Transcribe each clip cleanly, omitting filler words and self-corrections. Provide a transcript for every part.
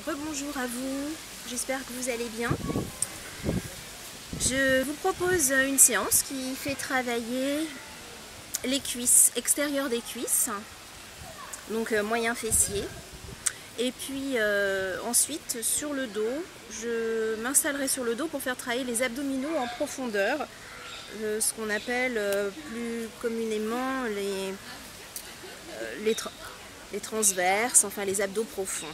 Rebonjour à vous, j'espère que vous allez bien. Je vous propose une séance qui fait travailler les cuisses, extérieures des cuisses, donc moyen fessier. Et puis ensuite sur le dos, je m'installerai sur le dos pour faire travailler les abdominaux en profondeur, ce qu'on appelle plus communément les transverses, enfin les abdos profonds.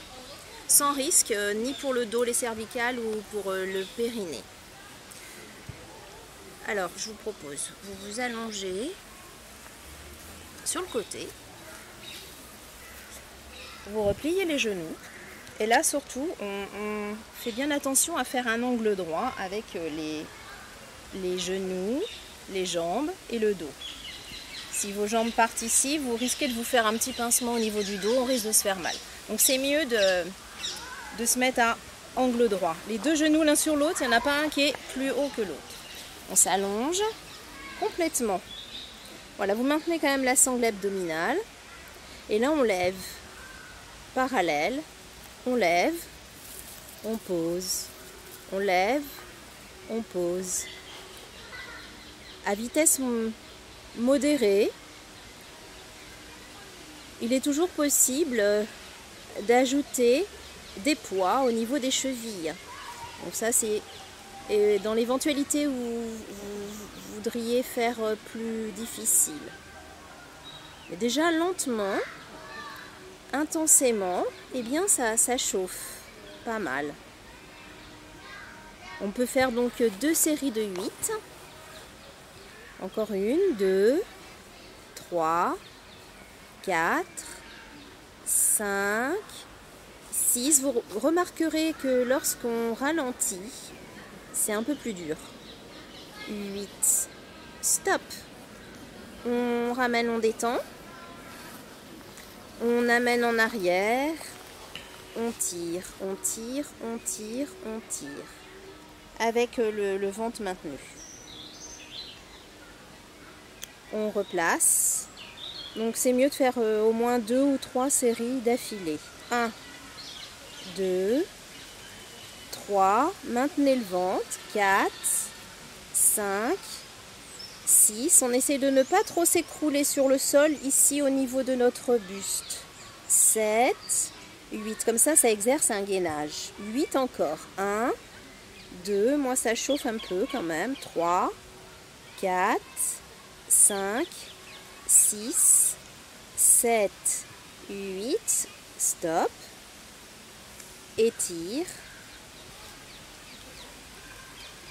Sans risque, ni pour le dos, les cervicales ou pour le périnée. Alors, je vous propose, vous vous allongez sur le côté, vous repliez les genoux, et là surtout, on fait bien attention à faire un angle droit avec les genoux, les jambes et le dos. Si vos jambes partent ici, vous risquez de vous faire un petit pincement au niveau du dos, on risque de se faire mal. Donc c'est mieux de se mettre à angle droit. Les deux genoux l'un sur l'autre, il n'y en a pas un qui est plus haut que l'autre. On s'allonge complètement. Voilà, vous maintenez quand même la sangle abdominale. Et là, on lève parallèle. On lève, on pose. On lève, on pose. À vitesse modérée, il est toujours possible d'ajouter des poids au niveau des chevilles. Donc ça c'est dans l'éventualité où vous voudriez faire plus difficile. Mais déjà lentement, intensément, eh bien ça chauffe pas mal. On peut faire donc 2 séries de 8. Encore 1, 2, 3, 4, 5, 6. Vous remarquerez que lorsqu'on ralentit, c'est un peu plus dur. 8. Stop. On ramène, on détend. On amène en arrière. On tire, on tire, on tire, on tire. Avec le ventre maintenu. On replace. Donc c'est mieux de faire au moins 2 ou 3 séries d'affilée. 1, 2, 3, maintenez le ventre, 4, 5, 6. On essaie de ne pas trop s'écrouler sur le sol ici au niveau de notre buste. 7, 8. Comme ça exerce un gainage. 8 encore. 1, 2, moi ça chauffe un peu quand même. 3, 4, 5, 6, 7, 8. Stop. Étire.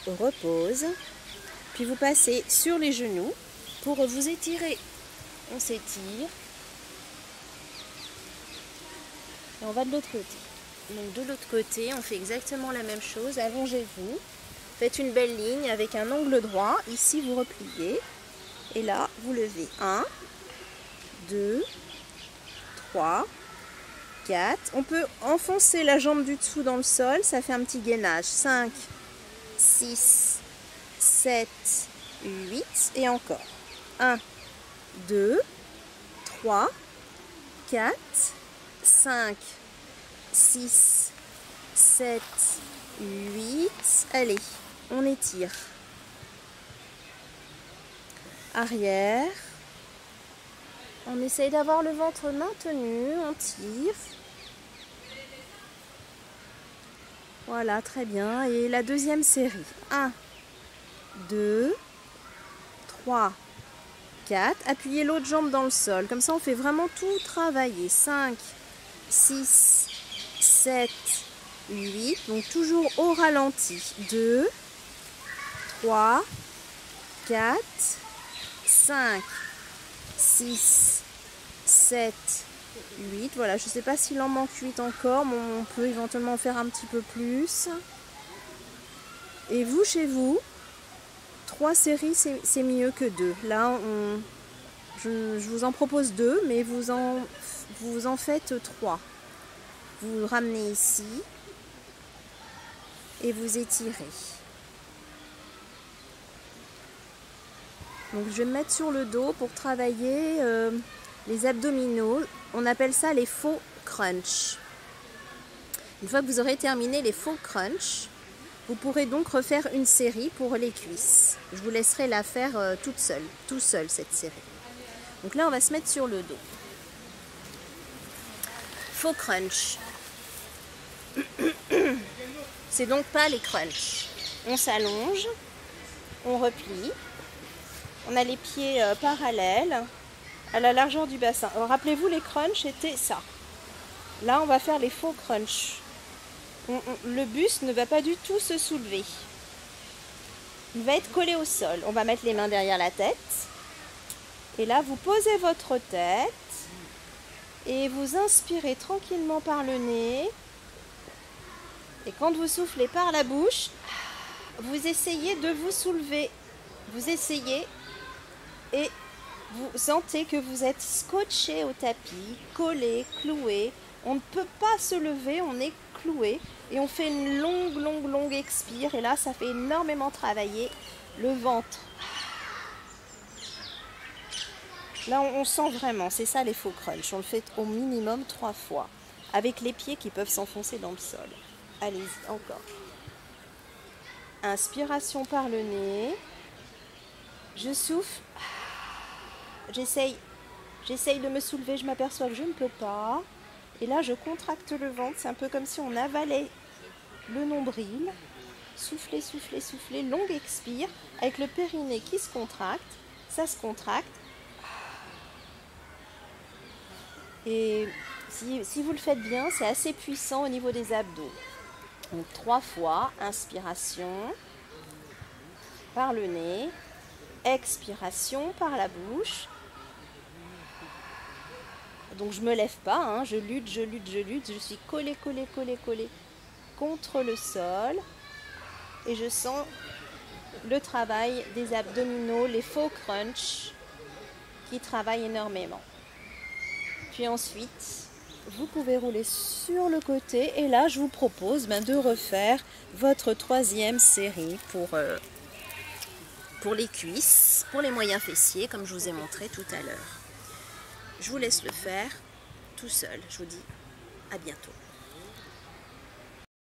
Repose. Puis vous passez sur les genoux pour vous étirer. On s'étire. Et on va de l'autre côté. Donc de l'autre côté, on fait exactement la même chose. Allongez-vous. Faites une belle ligne avec un angle droit. Ici, vous repliez. Et là, vous levez. 1, 2, 3, 4. On peut enfoncer la jambe du dessous dans le sol. Ça fait un petit gainage. 5, 6, 7, 8. Et encore. 1, 2, 3, 4, 5, 6, 7, 8. Allez, on étire. Arrière. On essaye d'avoir le ventre maintenu. On tire. Voilà, très bien. Et la deuxième série. 1, 2, 3, 4. Appuyez l'autre jambe dans le sol. Comme ça, on fait vraiment tout travailler. 5, 6, 7, 8. Donc, toujours au ralenti. 2, 3, 4, 5, 6, 7, 8. Voilà, je ne sais pas s'il en manque 8 encore, mais on peut éventuellement en faire un petit peu plus. Et vous, chez vous, 3 séries, c'est mieux que 2. Là, je vous en propose 2, mais vous en faites 3. Vous ramenez ici et vous étirez. Donc je vais me mettre sur le dos pour travailler les abdominaux. On appelle ça les faux crunch. Une fois que vous aurez terminé les faux crunch, vous pourrez donc refaire une série pour les cuisses. Je vous laisserai la faire tout seul cette série. Donc là, on va se mettre sur le dos. Faux crunch. C'est donc pas les crunch. On s'allonge, on replie, on a les pieds parallèles à la largeur du bassin. Rappelez-vous, les crunch étaient ça. Là, on va faire les faux crunch. Le buste ne va pas du tout se soulever. Il va être collé au sol. On va mettre les mains derrière la tête. Et là, vous posez votre tête et vous inspirez tranquillement par le nez. Et quand vous soufflez par la bouche, vous essayez de vous soulever. Vous essayez et vous sentez que vous êtes scotché au tapis, collé, cloué. On ne peut pas se lever, on est cloué. Et on fait une longue expire. Et là, ça fait énormément travailler le ventre. Là, on sent vraiment, c'est ça les faux crunch. On le fait au minimum 3 fois. Avec les pieds qui peuvent s'enfoncer dans le sol. Allez-y, encore. Inspiration par le nez. Je souffle. J'essaye de me soulever, je m'aperçois que je ne peux pas. Et là, je contracte le ventre. C'est un peu comme si on avalait le nombril. Soufflez, soufflez, soufflez. Longue expire. Avec le périnée qui se contracte. Ça se contracte. Et si vous le faites bien, c'est assez puissant au niveau des abdos. Donc 3 fois. Inspiration par le nez. Expiration par la bouche. Donc je ne me lève pas, hein, je lutte, je suis collée contre le sol et je sens le travail des abdominaux, les faux crunch qui travaillent énormément. Puis ensuite, vous pouvez rouler sur le côté et là je vous propose de refaire votre 3e série pour les cuisses, pour les moyens fessiers comme je vous ai montré tout à l'heure. Je vous laisse le faire tout seul. Je vous dis à bientôt.